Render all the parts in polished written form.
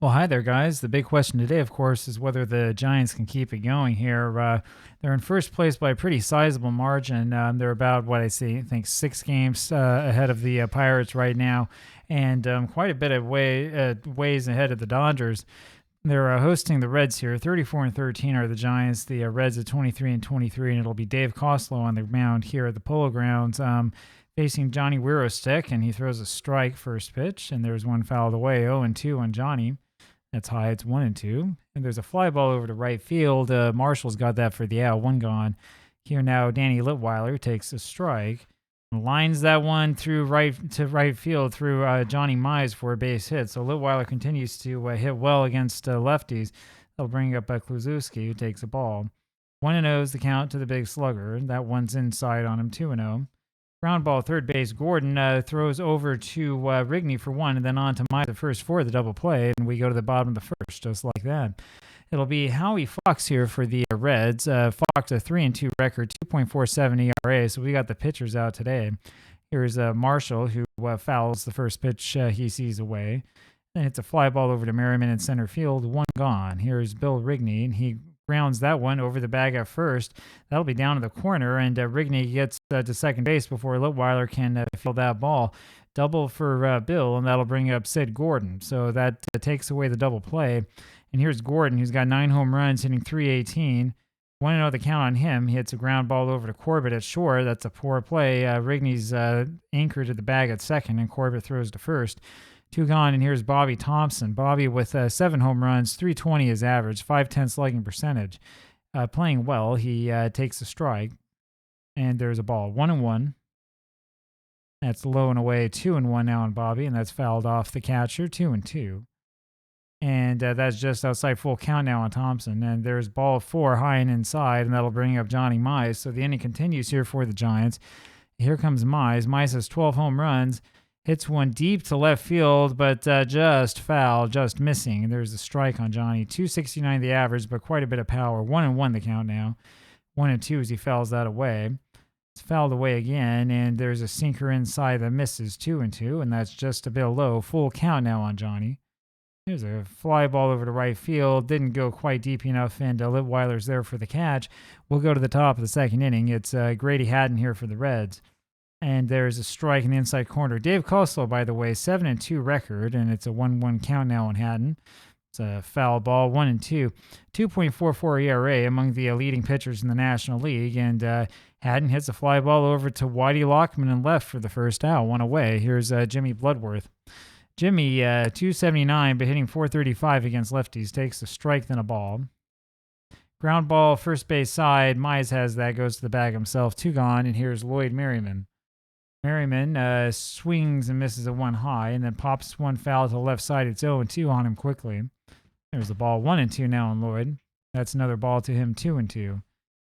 Well, hi there, guys. The big question today, of course, is whether the Giants can keep it going here. They're in first place by a pretty sizable margin. They're about, what I think 6 games ahead of the Pirates right now, and quite a bit of ways ahead of the Dodgers. They're hosting the Reds here. 34-13 are the Giants. The Reds at 23-23, and it'll be Dave Costlow on the mound here at the Polo Grounds. Facing Johnny Weir's stick, and he throws a strike first pitch, and there's one fouled away. 0-2 on Johnny. That's high. It's 1-2. And there's a fly ball over to right field. Marshall's got that for the out. One gone. Here now, Danny Litweiler takes a strike. Lines that one through right field through Johnny Mize for a base hit. So Litweiler continues to hit well against lefties. They'll bring up Kluszewski, who takes a ball. 1-0 is the count to the big slugger. That one's inside on him. 2-0. Ground ball, third base. Gordon throws over to Rigney for one, and then on to Mize, the first for the double play, and we go to the bottom of the first, just like that. It'll be Howie Fox here for the Reds. Fox, a 3-2 record, 2.47 ERA, so we got the pitchers out today. Here's Marshall, who fouls the first pitch he sees away. Then hits a fly ball over to Merriman in center field, one gone. Here's Bill Rigney, and he grounds that one over the bag at first. That'll be down to the corner, and Rigney gets to second base before Litweiler can field that ball. Double for Bill, and that'll bring up Sid Gordon. So that takes away the double play. And here's Gordon, who's got 9 home runs, hitting .318. 1-0 the count on him. He hits a ground ball over to Corbett at short. That's a poor play. Rigney's anchored to the bag at second, and Corbett throws to first. 2 gone, and here's Bobby Thompson. Bobby with 7 home runs, .320 is average, .510 slugging percentage. Playing well, he takes a strike, and there's a ball. 1-1. That's low and away. 2-1 now on Bobby, and that's fouled off the catcher. 2-2. And that's just outside full count now on Thompson. And there's ball 4 high and inside, and that'll bring up Johnny Mize. So the inning continues here for the Giants. Here comes Mize. Mize has 12 home runs. Hits one deep to left field, but just foul, just missing. And there's a strike on Johnny. .269 the average, but quite a bit of power. 1-1 the count now. 1-2 as he fouls that away. It's fouled away again, and there's a sinker inside that misses. 2-2, and that's just a bit low. Full count now on Johnny. Here's a fly ball over to right field. Didn't go quite deep enough, and Litweiler's there for the catch. We'll go to the top of the second inning. It's Grady Hatton here for the Reds. And there's a strike in the inside corner. Dave Costlow, by the way, 7-2 record, and it's a 1-1 count now on Hatton. It's a foul ball, 1-2. 2.44 ERA among the leading pitchers in the National League, and Hatton hits a fly ball over to Whitey Lockman and left for the first out, one away. Here's Jimmy Bloodworth. Jimmy, .279, but hitting .435 against lefties, takes a strike, then a ball. Ground ball, first base side. Mize has that, goes to the bag himself. 2 gone, and here's Lloyd Merriman. Merriman swings and misses a 1 high, and then pops one foul to the left side. It's 0-2 on him quickly. There's the ball, 1-2 now on Lloyd. That's another ball to him, 2-2.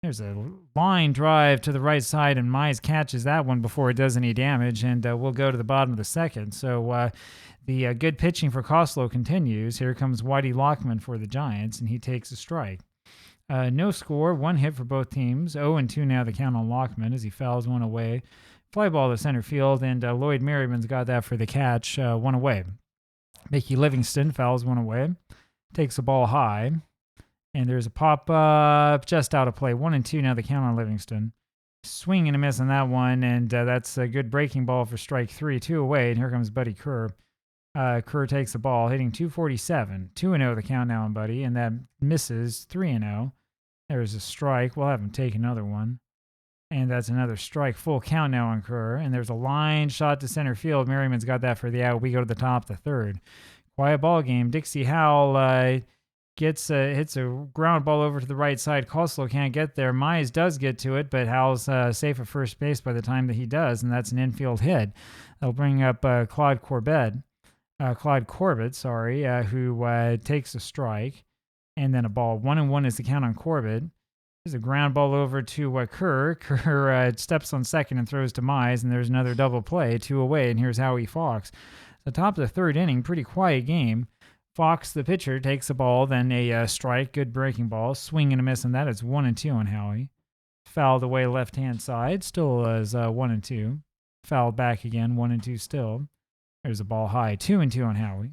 There's a line drive to the right side, and Mize catches that one before it does any damage, and we'll go to the bottom of the second. So the good pitching for Costlow continues. Here comes Whitey Lockman for the Giants, and he takes a strike. No score, 1 hit for both teams. 0-2 now the count on Lockman as he fouls one away. Fly ball to center field, and Lloyd Merriman's got that for the catch, 1 away. Mickey Livingston fouls 1 away, takes a ball high, and there's a pop-up just out of play. 1-2 now the count on Livingston. Swing and a miss on that one, and that's a good breaking ball for strike 3, 2 away, and here comes Buddy Kerr. Kerr takes the ball, hitting .247. 2-0 the count now on Buddy, and that misses. 3-0. There's a strike. We'll have him take another one. And that's another strike. Full count now on Kerr. And there's a line shot to center field. Merriman's got that for the out. We go to the top of the third. Quiet ball game. Dixie Howell hits a ground ball over to the right side. Costlow can't get there. Mize does get to it, but Howell's safe at first base by the time that he does, and that's an infield hit. That'll bring up Claude Corbett, who takes a strike, and then a ball. 1-1 is the count on Corbett. There's a ground ball over to Kerr. Kerr steps on second and throws to Mize, and there's another double play, 2 away, and here's Howie Fox. The top of the third inning, pretty quiet game. Fox, the pitcher, takes the ball, then a strike, good breaking ball, swing and a miss on that. It's 1-2 on Howie. Fouled away left-hand side, still is 1-2. Fouled back again, 1-2 still. There's a ball high, 2-2 on Howie.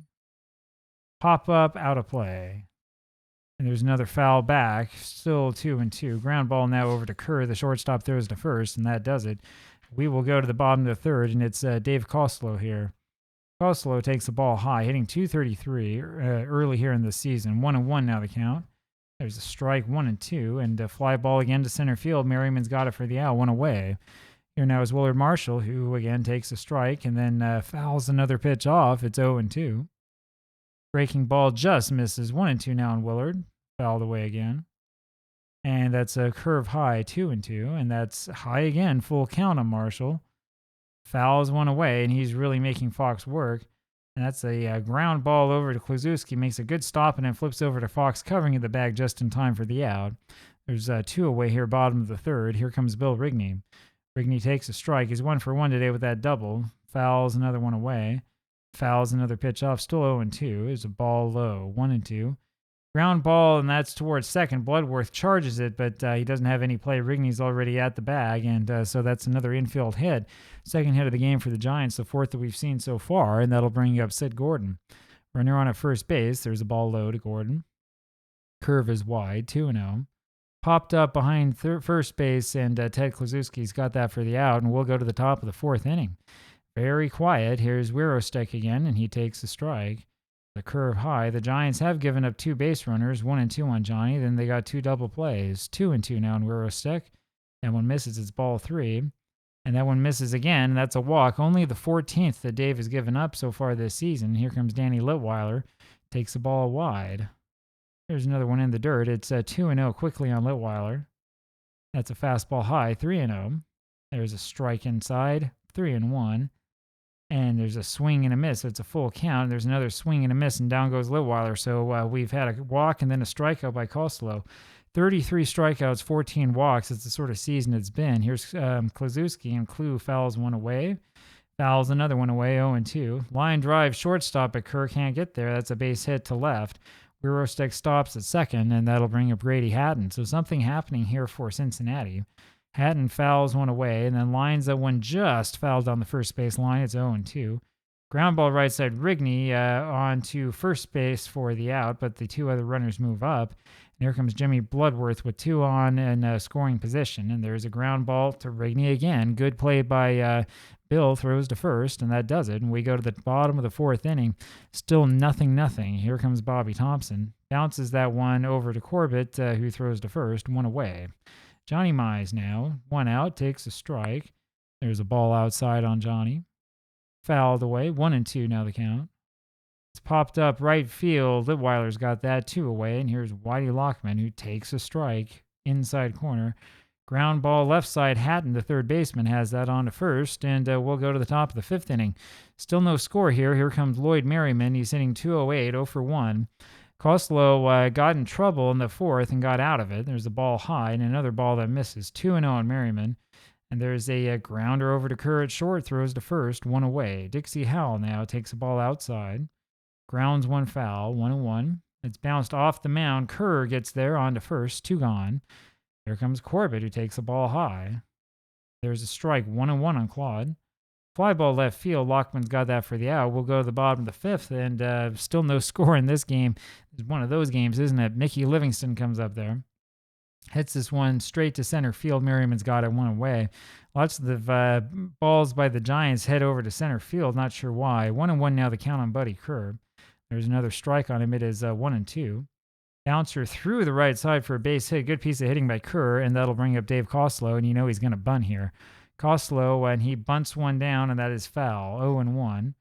Pop up, out of play. And there's another foul back, still 2-2. Ground ball now over to Kerr. The shortstop throws to first, and that does it. We will go to the bottom of the third, and it's Dave Koslow here. Koslow takes the ball high, hitting 233 early here in the season. 1-1 now the count. There's a strike, 1-2, and a fly ball again to center field. Merriman's got it for the out, one away. Here now is Willard Marshall, who again takes a strike and then fouls another pitch off. It's 0-2. Breaking ball just misses. 1-2 now on Willard. Fouled away again. And that's a curve high, 2-2. And that's high again, full count on Marshall. Fouls one away, and he's really making Fox work. And that's a ground ball over to Kluszewski. Makes a good stop and then flips over to Fox, covering in the bag just in time for the out. There's 2 away here, bottom of the third. Here comes Bill Rigney. Rigney takes a strike. He's 1 for 1 today with that double. Fouls another one away. Fouls another pitch off. Still 0-2. There's a ball low. 1-2. Ground ball, and that's towards second. Bloodworth charges it, but he doesn't have any play. Rigney's already at the bag, and so that's another infield hit. Second hit of the game for the Giants, the 4th that we've seen so far, and that'll bring up Sid Gordon. Runner on at first base. There's a ball low to Gordon. Curve is wide, 2-0. Popped up behind first base, and Ted Kluszewski's got that for the out, and we'll go to the top of the 4th inning. Very quiet. Here's Wirostek again, and he takes a strike. The curve high. The Giants have given up 2 base runners, 1-2 on Johnny. Then they got 2 double plays, 2-2 now on Wirostek. That one misses. It's ball 3. And that one misses again. And that's a walk. Only the 14th that Dave has given up so far this season. Here comes Danny Litweiler. Takes the ball wide. There's another one in the dirt. It's 2-0 quickly on Litweiler. That's a fastball high, 3-0. There's a strike inside, 3-1. And there's a swing and a miss. So it's a full count. There's another swing and a miss, and down goes Litweiler. So we've had a walk and then a strikeout by Koslow. 33 strikeouts, 14 walks. It's the sort of season it's been. Here's Kluszewski, and Klu fouls one away. Fouls another one away, 0-2. Line drive, shortstop, but Kerr can't get there. That's a base hit to left. Wirostek stops at second, and that'll bring up Grady Hatton. So something happening here for Cincinnati. Hatton fouls one away, and then lines that one just fouled on the first base line. It's 0-2. Ground ball right side, Rigney on to first base for the out, but the 2 other runners move up. And here comes Jimmy Bloodworth with 2 on in scoring position, and there's a ground ball to Rigney again. Good play by Bill, throws to first, and that does it. And we go to the bottom of the 4th inning. Still 0-0. Here comes Bobby Thompson. Bounces that one over to Corbett, who throws to first, 1 away. Johnny Mize now, 1 out, takes a strike. There's a ball outside on Johnny. Fouled away, 1-2 now the count. It's popped up right field. Litweiler's got that, 2 away. And here's Whitey Lockman, who takes a strike inside corner. Ground ball left side. Hatton, the third baseman, has that on to first. And we'll go to the top of the 5th inning. Still no score here. Here comes Lloyd Merriman. He's hitting 208, 0 for 1. Koslow got in trouble in the 4th and got out of it. There's a ball high and another ball that misses. 2-0 on Merriman. And there's a grounder over to Kerr at short, throws to first, 1 away. Dixie Howell now takes a ball outside. Grounds 1 foul, 1-1. It's bounced off the mound. Kerr gets there on to first, 2 gone. Here comes Corbett, who takes the ball high. There's a strike, 1-1 on Claude. Fly ball left field. Lockman's got that for the out. We'll go to the bottom of the 5th, and still no score in this game. It's one of those games, isn't it? Mickey Livingston comes up there. Hits this one straight to center field. Merriman's got it 1 away. Lots of the balls by the Giants head over to center field. Not sure why. 1-1 now the count on Buddy Kerr. There's another strike on him. It is 1-2. Bouncer through the right side for a base hit. Good piece of hitting by Kerr, and that'll bring up Dave Koslow, and you know he's going to bunt here. Koslow, and he bunts one down, and that is foul, 0-1.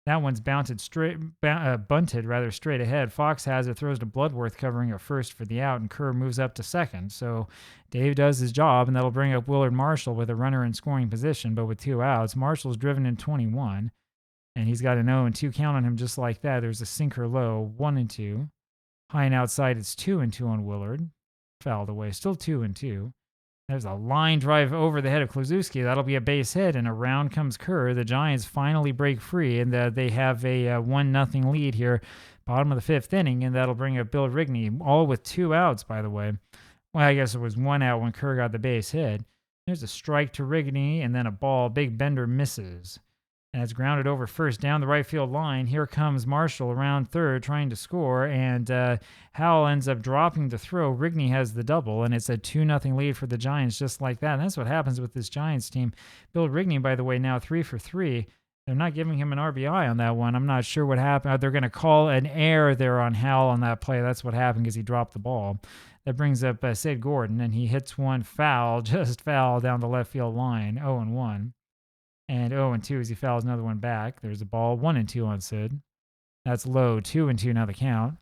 That one's bunted straight ahead. Fox has it, throws to Bloodworth, covering a first for the out, and Kerr moves up to second. So Dave does his job, and that'll bring up Willard Marshall with a runner in scoring position, but with 2 outs. Marshall's driven in 21, and he's got an 0-2 count on him just like that. There's a sinker low, 1-2. High and outside, it's 2-2 on Willard. Fouled away, still 2-2. There's a line drive over the head of Kluszewski. That'll be a base hit, and around comes Kerr. The Giants finally break free, and they have a 1-0 lead here, bottom of the 5th inning, and that'll bring up Bill Rigney, all with 2 outs, by the way. Well, I guess it was 1 out when Kerr got the base hit. There's a strike to Rigney, and then a ball. Big Bender misses. And it's grounded over first down the right field line. Here comes Marshall around third trying to score, and Howell ends up dropping the throw. Rigney has the double, and it's a 2-0 lead for the Giants just like that. And that's what happens with this Giants team. Bill Rigney, by the way, now 3 for 3. They're not giving him an RBI on that one. I'm not sure what happened. They're going to call an error there on Howell on that play. That's what happened because he dropped the ball. That brings up Sid Gordon, and he hits one foul, just foul down the left field line, 0-1. And 0-2 as he fouls another one back. There's a ball, 1-2 on Sid. That's low, 2-2 now the count.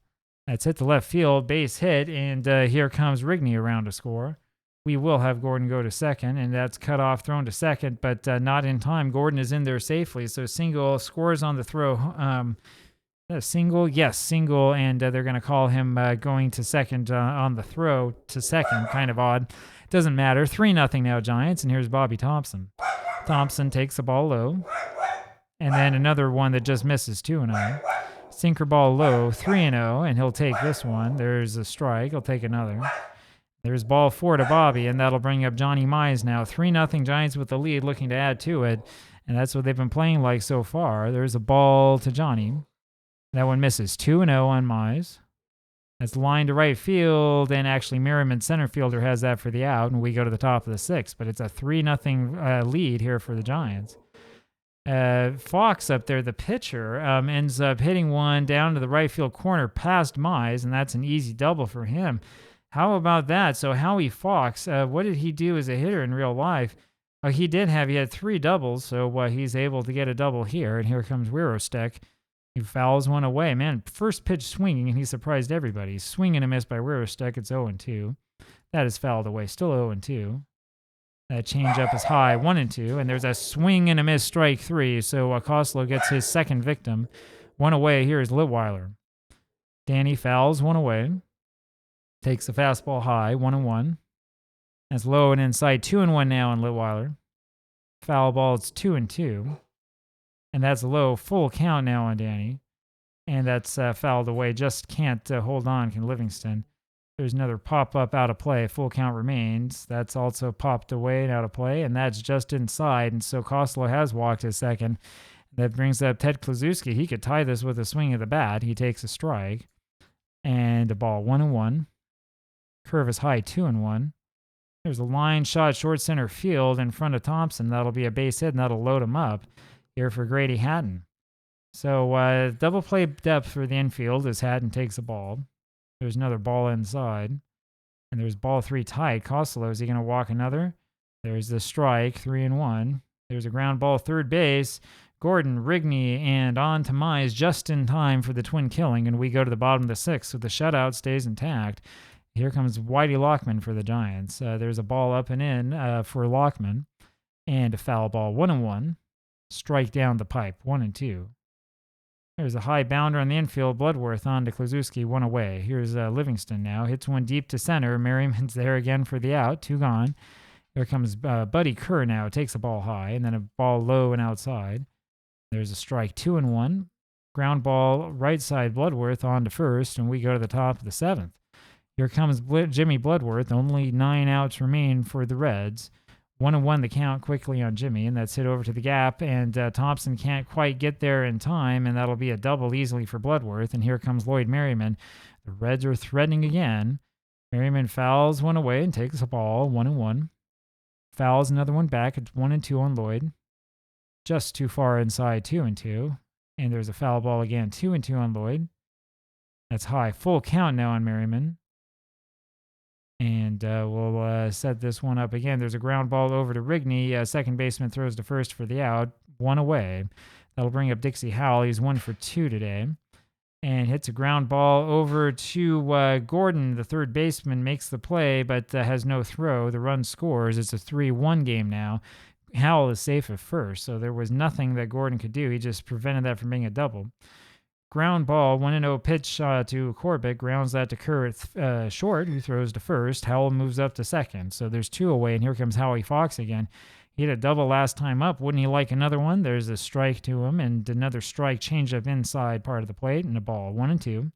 That's hit the left field, base hit, and here comes Rigney around to score. We will have Gordon go to second, and that's cut off, thrown to second, but not in time. Gordon is in there safely, so single scores on the throw. Single, yes, single, and they're going to call him going to second on the throw to second. Kind of odd. Doesn't matter. 3-0 now Giants, and here's Bobby Thompson. Thompson takes the ball low, and then another one that just misses, 2-0. Sinker ball low, 3-0, and he'll take this one. There's a strike. He'll take another. There's ball 4 to Bobby, and that'll bring up Johnny Mize now. 3-0 Giants with the lead, looking to add to it, and that's what they've been playing like so far. There's a ball to Johnny. That one misses, 2-0 on Mize. That's line to right field, and actually Merriman, center fielder, has that for the out, and we go to the top of the 6th. But it's a 3-0 lead here for the Giants. Fox up there, the pitcher, ends up hitting one down to the right field corner past Mize, and that's an easy double for him. How about that? So Howie Fox, what did he do as a hitter in real life? He had 3 doubles, so he's able to get a double here, and here comes Wirostek. He fouls one away. Man, first pitch swinging, and he surprised everybody. Swing and a miss by Wirostek. It's 0-2. That is fouled away. Still 0-2. That changeup is high, 1-2. And there's a swing and a miss, strike 3. So Koslow gets his second victim. One away. Here is Litweiler. Danny fouls one away. Takes the fastball high, 1-1. That's low and inside. 2-1 now on Litweiler. Foul ball, it's 2-2. And that's low, full count now on Danny. And that's fouled away. Just can't hold on, can Livingston. There's another pop-up out of play. Full count remains. That's also popped away and out of play. And that's just inside. And so Koslow has walked his second. That brings up Ted Kluszewski. He could tie this with a swing of the bat. He takes a strike. And a ball, 1-1. Curve is high, 2-1. There's a line shot short center field in front of Thompson. That'll be a base hit, and that'll load him up here for Grady Hatton. So double play depth for the infield as Hatton takes a ball. There's another ball inside. And there's ball 3 tied. Koslow, is he going to walk another? There's the strike, 3-1. There's a ground ball third base. Gordon, Rigney, and on to Mize just in time for the twin killing. And we go to the bottom of the 6th, so the shutout stays intact. Here comes Whitey Lockman for the Giants. There's a ball up and in for Lockman. And a foul ball, 1-1. Strike down the pipe, 1-2. There's a high bounder on the infield. Bloodworth on to Kluszewski, 1 away. Here's Livingston now. Hits one deep to center. Merriman's there again for the out. 2 gone. Here comes Buddy Kerr now. Takes the ball high, and then a ball low and outside. There's a strike, 2-1. Ground ball right side Bloodworth on to first, and we go to the top of the 7th. Here comes Jimmy Bloodworth. Only 9 outs remain for the Reds. 1-1 the count quickly on Jimmy, and that's hit over to the gap, and Thompson can't quite get there in time, and that'll be a double easily for Bloodworth, and here comes Lloyd Merriman. The Reds are threatening again. Merriman fouls one away and takes a ball, 1-1. Fouls another one back, it's 1-2 on Lloyd. Just too far inside, 2-2. And there's a foul ball again, 2-2 on Lloyd. That's high, full count now on Merriman. And we'll set this one up again. There's a ground ball over to Rigney. Second baseman throws to first for the out. 1 away. That'll bring up Dixie Howell. He's 1 for 2 today. And hits a ground ball over to Gordon. The third baseman makes the play, but has no throw. The run scores. It's a 3-1 game now. Howell is safe at first, so there was nothing that Gordon could do. He just prevented that from being a double. Ground ball, 1-0 pitch to Corbett, grounds that to Kerr short, who throws to first. Howell moves up to second, so there's 2 away, and here comes Howie Fox again. He had a double last time up. Wouldn't he like another one? There's a strike to him, and another strike change up inside part of the plate, and a ball, 1-2.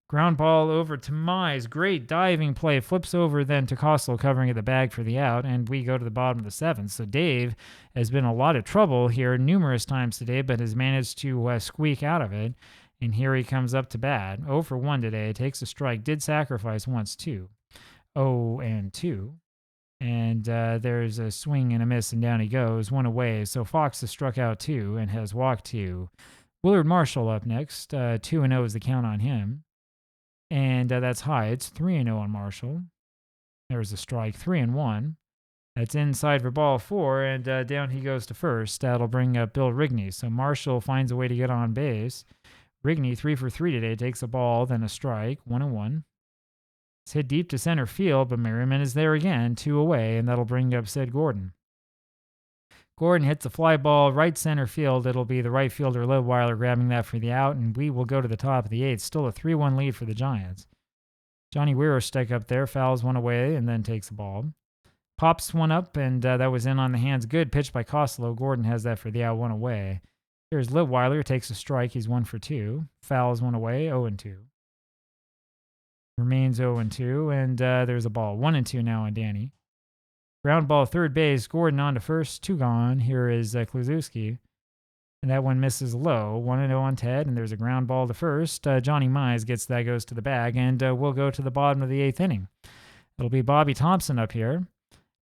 Ground ball over to Mize. Great diving play. Flips over then to Kostel, covering at the bag for the out, and we go to the bottom of the seventh. So Dave has been in a lot of trouble here numerous times today, but has managed to squeak out of it. And here he comes up to bat. 0 for 1 today. Takes a strike. Did sacrifice once, too. 0 and 2. And there's a swing and a miss, and down he goes. 1 away. So Fox has struck out 2 and has walked 2. Willard Marshall up next. 2 and 0 is the count on him. And that's high. It's 3 and 0 on Marshall. There's a strike. 3 and 1. That's inside for ball 4, and down he goes to first. That'll bring up Bill Rigney. So Marshall finds a way to get on base. Rigney 3 for 3 today. Takes a ball, then a strike. 1 and 1. It's hit deep to center field, but Merriman is there again. 2 away, and that'll bring up Sid Gordon. Gordon hits a fly ball right center field. It'll be the right fielder Lidweiler grabbing that for the out, and we will go to the top of the 8th. Still a 3-1 lead for the Giants. Johnny Weirstick up there, fouls 1 away, and then takes the ball. Pops 1 up, and that was in on the hands. Good pitch by Costello. Gordon has that for the out, 1 away. Here's Lidweiler, takes a strike. He's 1 for 2. Fouls 1 away, 0 and 2. Remains 0 and 2, and there's a ball. 1 and 2 now on Danny. Ground ball, third base. Gordon on to first. 2 gone. Here is Kluszewski. And that one misses low. 1 and 0 on Ted. And there's a ground ball to first. Johnny Mize gets that, goes to the bag. And we'll go to the bottom of the 8th inning. It'll be Bobby Thompson up here.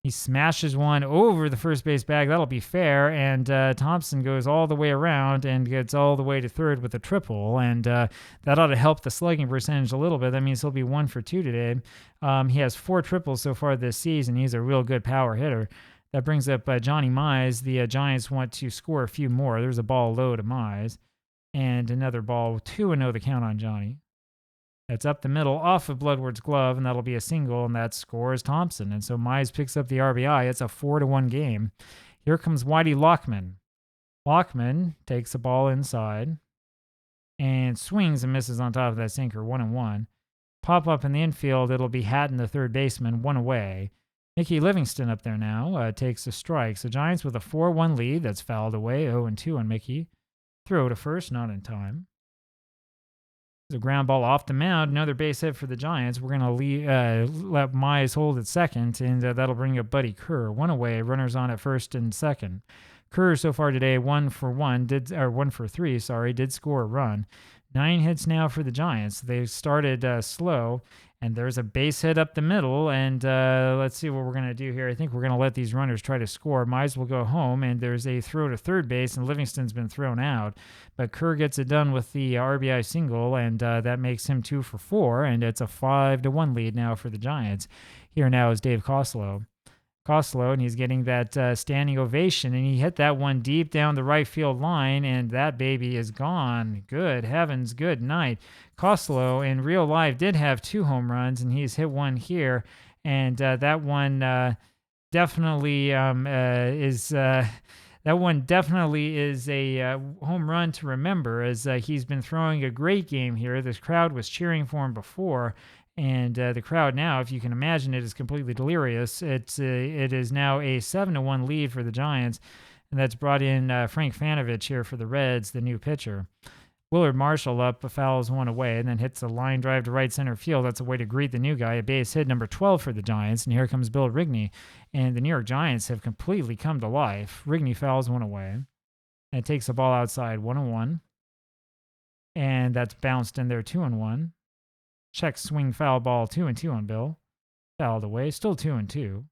He smashes one over the first base bag. That'll be fair. And Thompson goes all the way around and gets all the way to third with a triple. And that ought to help the slugging percentage a little bit. That means he'll be 1 for 2 today. He has 4 triples so far this season. He's a real good power hitter. That brings up Johnny Mize. The Giants want to score a few more. There's a ball low to Mize. And another ball, 2 and 0 the count on Johnny. That's up the middle off of Bloodworth's glove, and that'll be a single, and that scores Thompson. And so Mize picks up the RBI. It's a 4-1 game. Here comes Whitey Lockman. Lockman takes the ball inside and swings and misses on top of that sinker, 1 and 1. Pop up in the infield, it'll be Hatton, the third baseman, 1 away. Mickey Livingston up there now takes a strike. So Giants with a 4-1 lead. That's fouled away, 0 and 2 on Mickey. Throw to first, not in time. A ground ball off the mound, another base hit for the Giants. We're going to let Mize hold at second, and that'll bring up Buddy Kerr. 1 away, runners on at first and second. Kerr so far today, 1 for 3, did score a run. 9 hits now for the Giants. They started slow, and there's a base hit up the middle, and let's see what we're going to do here. I think we're going to let these runners try to score. Mize will go home, and there's a throw to third base, and Livingston's been thrown out. But Kerr gets it done with the RBI single, and that makes him 2 for 4, and it's a 5-1 lead now for the Giants. Here now is Dave Costello. And he's getting that standing ovation, and he hit that one deep down the right field line, and that baby is gone. Good heavens, good night. Costello in real life did have 2 home runs, and he's hit one here, and that one definitely is a home run to remember, as he's been throwing a great game here. This crowd was cheering for him before. And the crowd now, if you can imagine it, is completely delirious. It is now a 7-1 lead for the Giants, and that's brought in Frank Fanovich here for the Reds, the new pitcher. Willard Marshall up, fouls 1 away, and then hits a line drive to right center field. That's a way to greet the new guy, a base hit number 12 for the Giants, and here comes Bill Rigney. And the New York Giants have completely come to life. Rigney fouls 1 away, and takes the ball outside, 1 and 1. And that's bounced in there, 2 and 1. Check swing foul ball, 2 and 2 on Bill. Fouled away, still 2 and 2.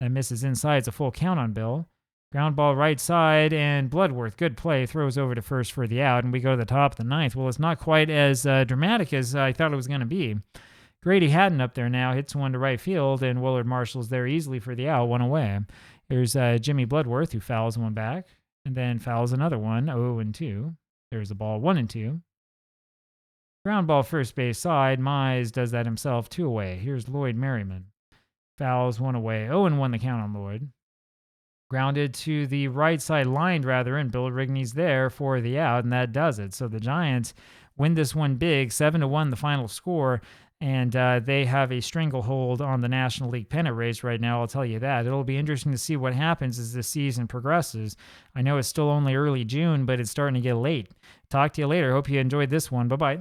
That misses inside. It's a full count on Bill. Ground ball right side, and Bloodworth, good play, throws over to first for the out, and we go to the top of the 9th. Well, it's not quite as dramatic as I thought it was going to be. Grady Hatton up there now, hits one to right field, and Willard Marshall's there easily for the out, 1 away. There's Jimmy Bloodworth, who fouls one back, and then fouls another one, 0 and 2. There's the ball, 1 and 2. Ground ball first base side. Mize does that himself, 2 away. Here's Lloyd Merriman. Fouls 1 away. 0 and 1 the count on Lloyd. Grounded to the right side, lined rather, and Bill Rigney's there for the out, and that does it. So the Giants win this one big, 7-1 the final score, and they have a stranglehold on the National League pennant race right now, I'll tell you that. It'll be interesting to see what happens as this season progresses. I know it's still only early June, but it's starting to get late. Talk to you later. Hope you enjoyed this one. Bye-bye.